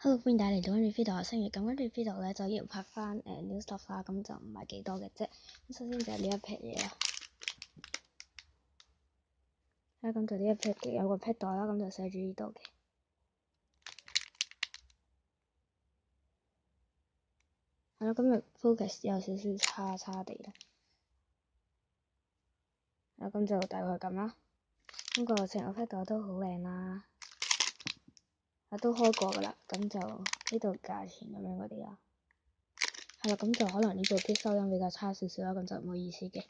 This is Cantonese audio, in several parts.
Hello，歡迎大家嚟到跟住 video 學聲粵。咁跟住 video 咧就要拍翻new stuff 啦，咁就唔係幾多嘅啫。咁首先就係呢一撇嘢啦，咁就呢一撇嘅有個 pad 袋啦，咁就寫住呢度嘅。係咯，今日 focus 有少少差地啦。咁就大概咁啦。咁個成個 pad 袋都好靚啦，都開過噶啦。咁就呢度價錢咁樣嗰啲啦。係啦，咁就可能呢部機收音比較差少少啦，咁就唔好意思嘅。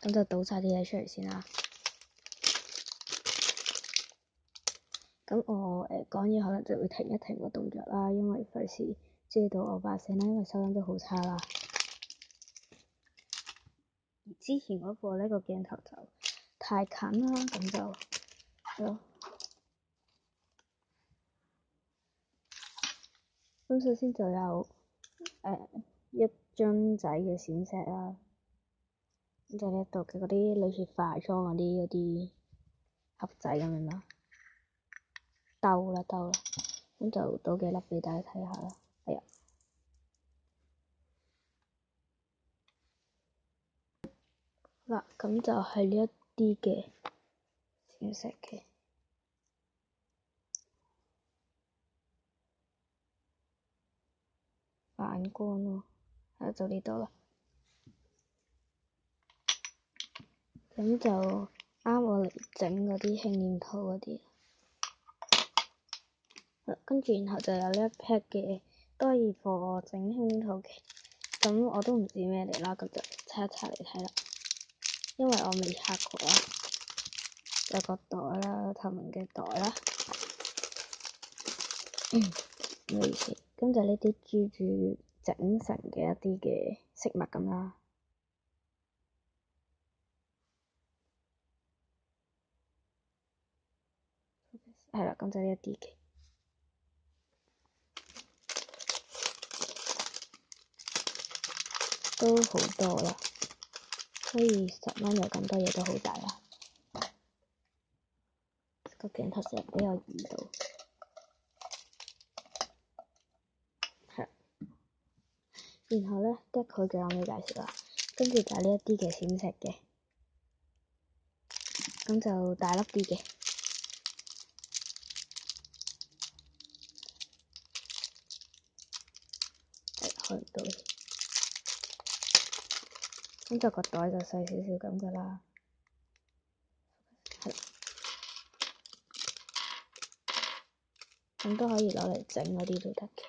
咁就倒晒啲嘢出嚟先啦。咁我講嘢可能就會停一停個動作啦，因為費事遮到我把聲啦，因為收音都好差啦。而之前嗰個呢個鏡頭就太近啦，咁就係咯。咁首先就有一樽仔嘅閃石啦，咁就呢度嘅嗰啲類似化妝嗰啲盒仔咁樣啦，兜啦，咁就倒幾粒俾大家睇下啦。係啊，嗱，咁就係呢一啲嘅閃石嘅反光咯，就呢度啦。咁就啱我嚟整嗰啲輕黏土嗰啲，跟住然後就有呢一 pack 嘅都可以幫我整輕黏土嘅，咁我都唔知咩嚟啦，咁就拆一拆嚟睇啦，因為我未拆過啦。有個袋啦，透明嘅袋啦，唔好意思，咁就呢啲珠珠整成嘅一啲嘅飾物咁啦。係啦，咁就呢一啲嘅，都好多啦，所以10蚊有咁多嘢都好大啦。個鏡頭成日俾我移到，係。然後咧，得佢仲有咩介紹啦？跟住就係呢一啲嘅閃石嘅，咁就大粒啲嘅。開唔到，咁就個袋就細少少咁噶啦，係，咁都可以攞嚟整嗰啲都得嘅。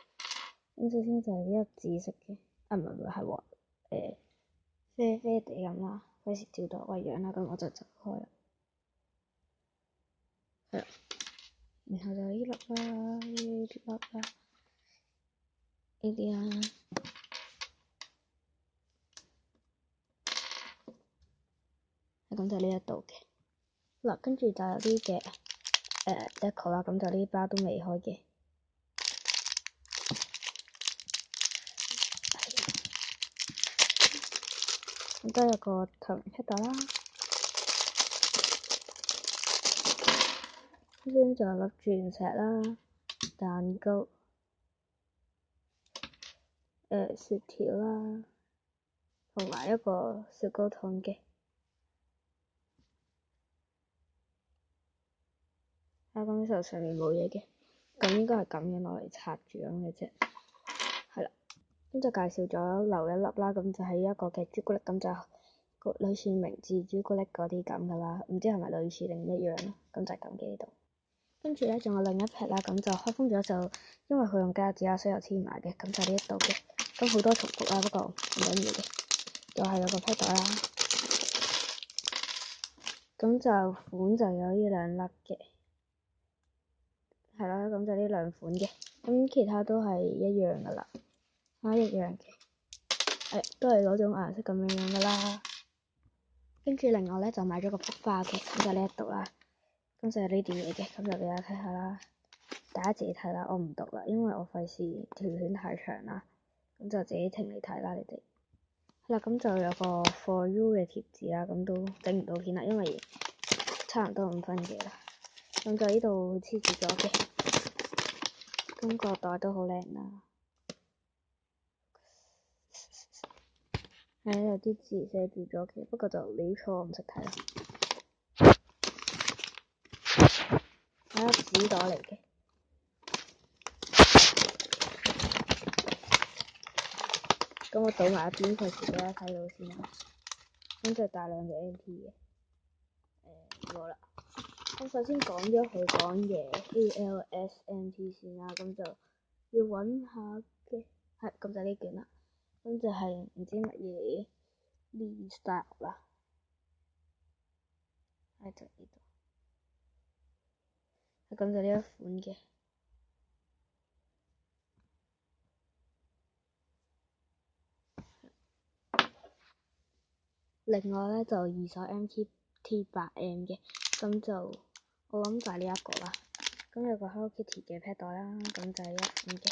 咁首先就係呢粒紫色嘅，唔係係黃，啡啡地咁啦，費事照到我樣啦，咁我就拆開啦，係啦，然後就呢粒啦，呢粒啦，呢啲啦。咁就呢一度嘅，嗱，跟住就有啲嘅deco 啦，咁就呢包都未開嘅，咁都有個透明 pad 袋啦，呢邊就有粒鑽石啦，蛋糕，雪條啦，同埋一個雪糕筒嘅。咁就上面冇嘢嘅，咁應該係咁樣攞嚟插住咁嘅啫，係啦。咁就介紹咗留一粒啦，咁就係一個嘅朱古力，咁就類似明治朱古力嗰啲咁噶啦，唔知係咪類似定一樣咯，咁就係咁嘅呢度。跟住咧仲有另一撇啦，咁就開封咗就，因為佢用膠紙啊，所以有黐埋嘅，咁就呢一度嘅，咁好多重複啦，不過唔緊要嘅，又係有個 pad 袋啦。咁就款就有呢兩粒嘅。係啦，咁就呢兩款嘅，咁其他都係一樣噶啦，一樣嘅，都係嗰種顏色咁樣噶啦。跟住另外咧就買咗個幅畫嘅，咁就呢一度啦，咁就係呢啲嘢嘅，咁就俾大家睇下啦，大家自己睇啦，我唔讀啦，因為我費事條片太長啦，咁就自己停嚟睇啦，你哋。係啦，咁就有個 For You 嘅貼紙啦，咁都整唔到片啦，因為差唔多5分幾啦。咁就呢度黐住咗嘅，咁個袋都好靚啦。係有啲字寫住咗嘅，不過就潦錯，我唔識睇啦。係一個紙袋嚟嘅。咁我倒埋一邊，費事俾大家睇到先啦。咁就大量嘅 NT 嘅。冇啦。咁首先講咗佢講嘅 ALSNT 先啦，咁就要揾下嘅，係咁就呢卷啦。咁就係唔知乜嘢 Lee Style 啦，喺就呢度。係咁就呢一款嘅。另外咧就二手 MT8M 嘅，咁就我諗就係呢一個啦。咁有個 Hello Kitty 嘅 pad 袋啦，咁就係呢一款嘅。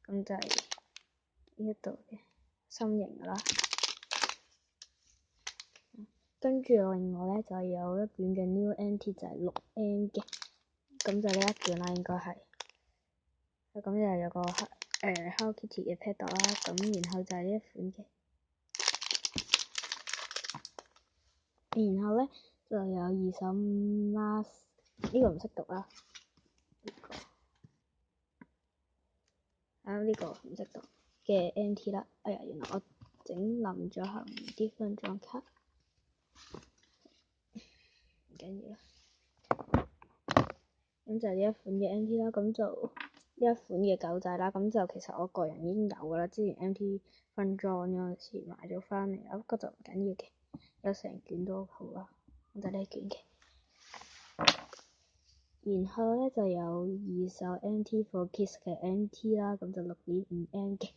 咁就係呢一度嘅心形啦。跟住另外咧就有一卷嘅 New NT 就係6M 嘅，咁就呢一卷啦應該係。咁就有個Hello Kitty 嘅 pad 袋啦，咁然後就係呢一款嘅。然後咧就有二手 mask， 呢個唔識讀啦。呢個唔識讀嘅 NT 啦。哎呀，原來我整冧咗後面啲分裝卡，唔緊要啦。咁就呢一款嘅 NT 啦，咁就呢一款嘅狗仔啦，咁就其實我個人已經有噶啦，之前 MT 分裝嗰陣時買咗翻嚟啦，不過就唔緊要嘅，有成卷都好啦。咁就呢一卷嘅。然後咧就有二手 NT for Kids 嘅 NT 啦，咁就6.5M 嘅，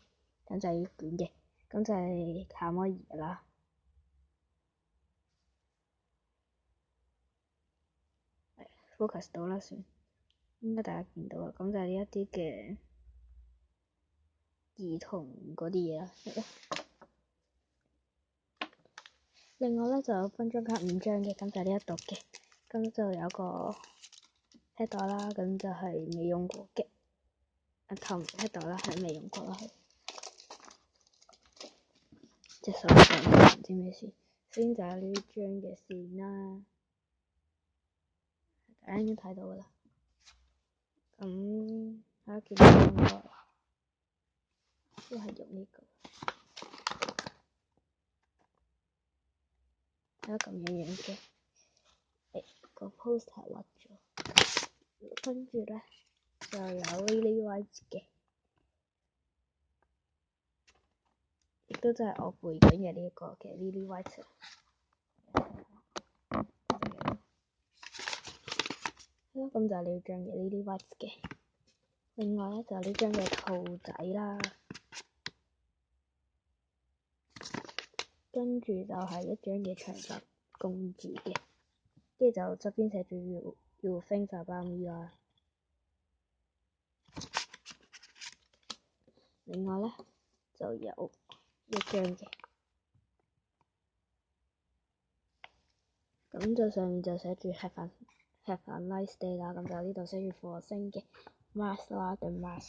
咁就係呢卷嘅，咁就係卡摩兒啦。focus 到啦算，應該大家見到啦，咁就係呢一啲嘅兒童嗰啲嘢啦。另外咧就有分裝卡5張嘅，咁就係呢一度嘅，咁就有個 pad 袋啦，咁就係未用過嘅，透明 pad 袋啦，係未用過啦，隻手上唔知咩事。首先就有呢張嘅線啦，大家已經睇到噶啦。咁大家見到應該都係用呢個，係咁樣嘅。個 poster 畫咗，跟住咧就有 Lily White 嘅，亦都真係我背緊嘅呢一個嘅 Lily White。咁就係呢張嘅 Lily White 嘅。另外咧就呢張嘅兔仔啦，跟住就係一張嘅長髮公主嘅，跟住就側邊寫住要 think about me 啦。另外咧就有一張嘅，咁就上面就寫住 have a nice day 啦，咁就呢度寫住火星嘅 Mars 啦對 Mars。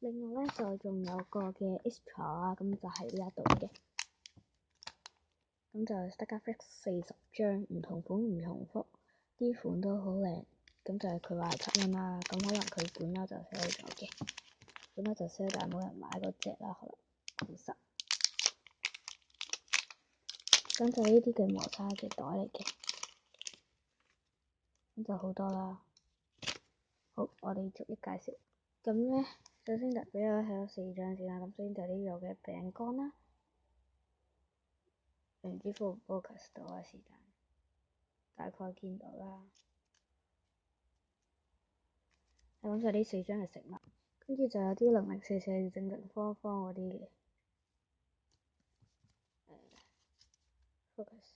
另外咧就仲有個嘅 extra 啦，咁就係呢一度嘅，咁就 sticker fix 40張，唔同款唔同幅，啲款都好靚，咁就係佢話係7蚊啦，咁可能佢本啦就 sell 咗嘅，本啦就 sell，但係冇人買嗰隻啦，可能其實，咁就呢啲嘅磨砂嘅袋嚟嘅，咁就好多啦。好，我哋逐一介紹。咁咧，首先就俾我睇到4張先啦。咁首先就呢度嘅餅乾啦，唔知 focus 到啊，是但，大概見到啦。咁就呢4張係食物，跟住就有啲零零四四正正方方嗰啲嘅，focus。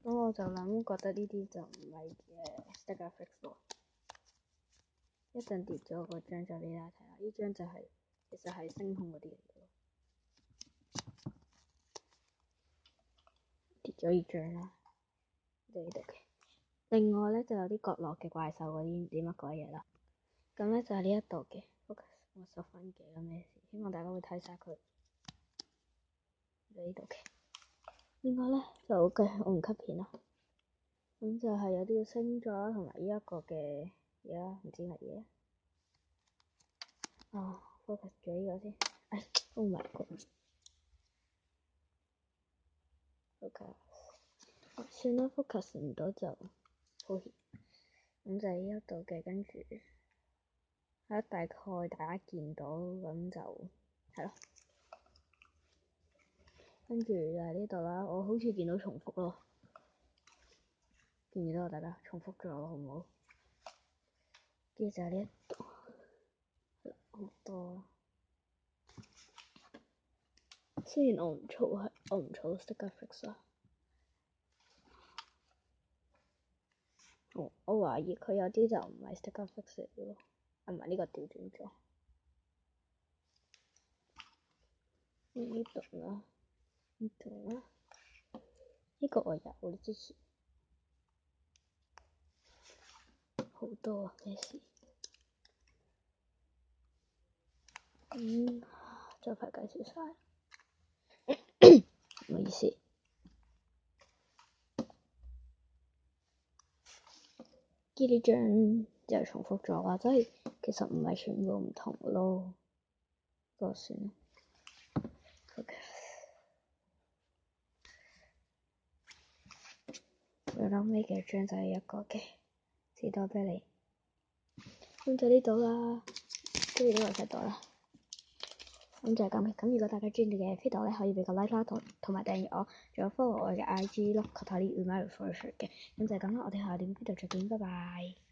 咁我就諗覺得呢啲就唔係Stacker Fix 咯。一陣跌咗嗰張就俾大家睇下，呢張就係、其實係星空嗰啲嚟嘅咯。跌咗呢張啦，就呢度嘅。另外咧就有啲角落嘅怪獸嗰啲唔知乜鬼嘢啦。咁咧就係呢一度嘅 focus，我10分幾啦咩事？希望大家會睇晒佢。就呢度嘅。另外咧就好嘅，我唔 cut 片啦。咁就係有啲星座啦，同埋呢一個嘅嘢啦，唔知乜嘢。focus 咗呢個先。Oh my god！ focus，算啦 ，focus 唔到就抱歉。咁就係呢一度嘅，跟住大概大家見到咁就係咯。跟住就係呢度啦，我好似見到重複咯，見唔見到啊？大家重複咗好唔好？跟住就係呢一度，好多。雖然我唔儲 Stacker Fix 啊。我懷疑佢有啲就唔係 Stacker Fix 嚟嘅咯，唔係呢個調轉咗。呢度啦，呢度啦，呢個我有之前好多啊，咩事？就快介紹晒，唔好意思。呢張又重複咗，或者係其實唔係全部唔同咯，不過算啦。最後尾嘅張就係一個嘅士多啤梨，咁就呢度啦，跟住呢個就到啦。咁就係咁嘅。咁如果大家中意嘅 video 咧，可以俾個 like 啦，同埋訂閱我，仲有 follow 我嘅 IG 咯，Katali Umar Research 嘅。咁就係咁啦，我哋下段 video 再見，拜拜。